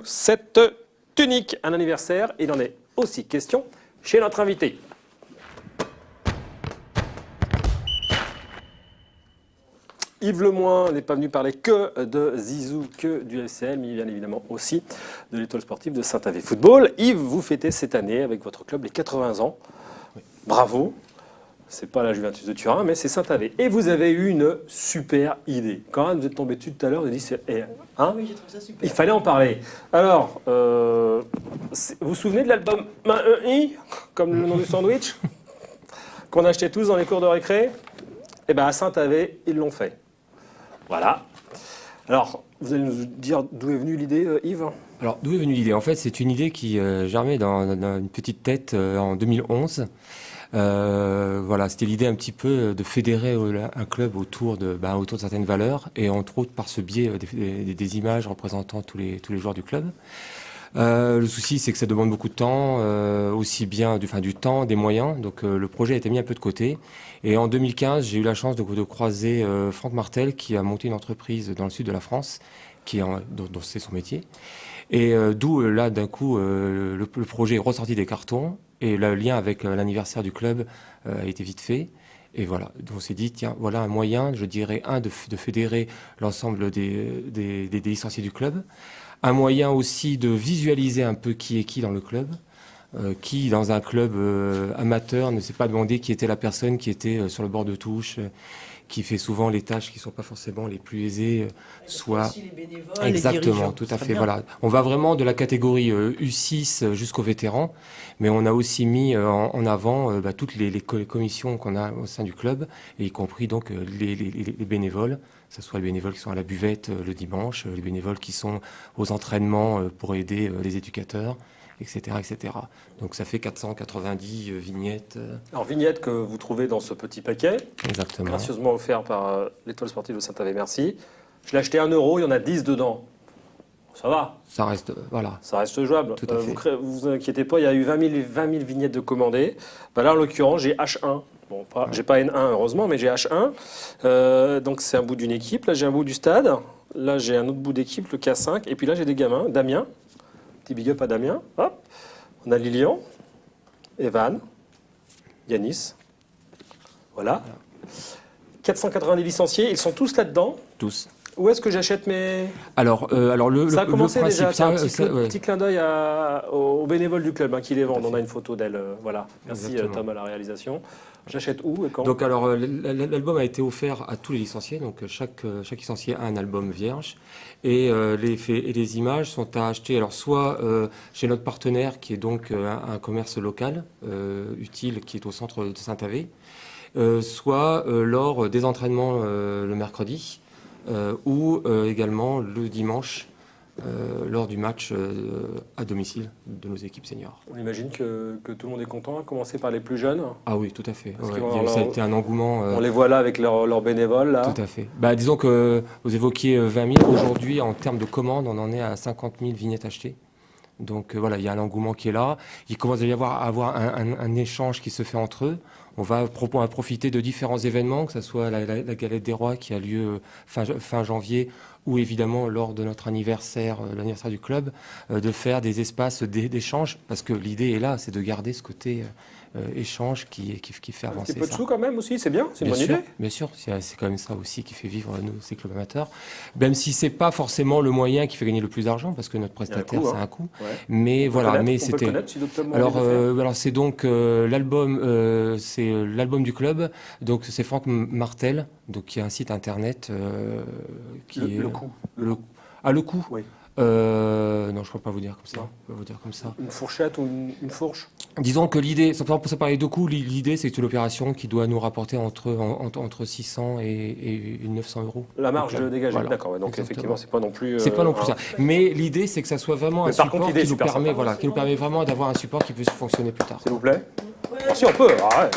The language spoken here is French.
cette tunique. Un anniversaire, il en est aussi question chez notre invité. Yves Lemoine n'est pas venu parler que de Zizou, que du FCL, mais bien évidemment aussi de l'étoile sportive de Saint-Avé Football. Yves, vous fêtez cette année avec votre club les 80 ans. Bravo. C'est pas la Juventus de Turin, mais c'est Saint-Avé. Et vous avez eu une super idée. Quand même, vous êtes tombé dessus tout à l'heure, vous avez dit, hein, oui, j'ai trouvé ça super. Il fallait en parler. Alors, vous vous souvenez de l'album I, comme le nom du sandwich, qu'on achetait tous dans les cours de récré? Eh bien, à Saint-Avé, ils l'ont fait. Voilà. Alors, vous allez nous dire d'où est venue l'idée, Yves? Alors, d'où est venue l'idée? En fait, c'est une idée qui germait dans une petite tête en 2011. Voilà, c'était l'idée un petit peu de fédérer un club autour de certaines valeurs et entre autres par ce biais des images représentant tous les joueurs du club. Le souci, c'est que ça demande beaucoup de temps, aussi bien du temps, des moyens. Donc le projet a été mis un peu de côté. Et en 2015, j'ai eu la chance de croiser Franck Martel, qui a monté une entreprise dans le sud de la France, dont c'est son métier. Et d'où là, d'un coup, le projet est ressorti des cartons et le lien avec l'anniversaire du club a été vite fait. Et voilà, donc on s'est dit, tiens, voilà un moyen, je dirais, de fédérer l'ensemble des licenciés du club. Un moyen aussi de visualiser un peu qui est qui dans le club. Qui, dans un club amateur, ne s'est pas demandé qui était la personne qui était sur le bord de touche, qui fait souvent les tâches qui ne sont pas forcément les plus aisées, soit... Aussi les bénévoles, Exactement, les dirigeants, tout à fait. Voilà. On va vraiment de la catégorie U6 jusqu'aux vétérans, mais on a aussi mis en avant toutes les commissions qu'on a au sein du club, et y compris donc les bénévoles, que ce soit les bénévoles qui sont à la buvette le dimanche, les bénévoles qui sont aux entraînements pour aider les éducateurs, etc., etc. Donc ça fait 490 vignettes. Alors, vignettes que vous trouvez dans ce petit paquet. Exactement. Gracieusement offert par l'étoile sportive de Saint-Avé, merci. Je l'ai acheté 1 €, il y en a 10 dedans. Ça va. Ça reste, voilà. Ça reste jouable. Tout à fait. Vous inquiétez pas, il y a eu 20 000 vignettes de commandées. Là, en l'occurrence, j'ai H1. Bon, j'ai pas N1, heureusement, mais j'ai H1. Donc, c'est un bout d'une équipe. Là, j'ai un bout du stade. Là, j'ai un autre bout d'équipe, le K5. Et puis là, j'ai des gamins. Damien. Petit big up à Damien. Hop. On a Lilian, Evan, Yanis. Voilà. 490 licenciés, ils sont tous là-dedans. Tous. Où est-ce que j'achète mes... Alors ça a commencé le principe, déjà, petit clin d'œil aux bénévoles du club qui les vendent. On a une photo d'elle. Voilà. Merci Exactement. Tom à la réalisation. J'achète où et quand? Donc alors l'album a été offert à tous les licenciés, donc chaque licencié a un album vierge et les images sont à acheter alors soit chez notre partenaire qui est donc un commerce local utile qui est au centre de Saint-Avé, soit lors des entraînements le mercredi ou également le dimanche lors du match à domicile de nos équipes seniors. On imagine que tout le monde est content, à commencer par les plus jeunes. Ah oui, tout à fait. Parce Ça a été un engouement. On les voit là avec leurs bénévoles. Là. Tout à fait. Disons que vous évoquiez 20 000. Aujourd'hui, en termes de commandes, on en est à 50 000 vignettes achetées. Donc voilà, il y a un engouement qui est là. Il commence à y avoir un échange qui se fait entre eux. On va profiter de différents événements, que ce soit la Galette des Rois qui a lieu fin janvier, ou évidemment lors de notre anniversaire, l'anniversaire du club, de faire des espaces d'échange, parce que l'idée est là, c'est de garder ce côté échange qui fait avancer ça. Un petit peu de sous quand même aussi, c'est bien, c'est une bonne idée. Bien sûr, c'est quand même ça aussi qui fait vivre ces clubs amateurs, même si c'est pas forcément le moyen qui fait gagner le plus d'argent, parce que notre prestataire, c'est un coût. Ouais. Mais voilà, mais c'était... Alors c'est donc l'album, c'est l'album du club, donc c'est Franck Martel, donc qui a un site internet qui est... Le coup. Le coup. Oui. Non, je ne peux pas vous dire comme ça. Non. Je peux vous dire comme ça. Une fourchette ou une fourche? Disons que l'idée, sans parler de coûts, l'idée c'est que c'est une opération qui doit nous rapporter entre 600 et 900 €. La marge dégagée, voilà. D'accord. Ouais, donc effectivement, c'est pas non plus. C'est pas non plus ça. Mais l'idée c'est que ça soit vraiment un support qui nous permet, sympa. qui nous permet vraiment d'avoir un support qui puisse fonctionner plus tard. S'il vous plaît. Si on peut. Ah ouais.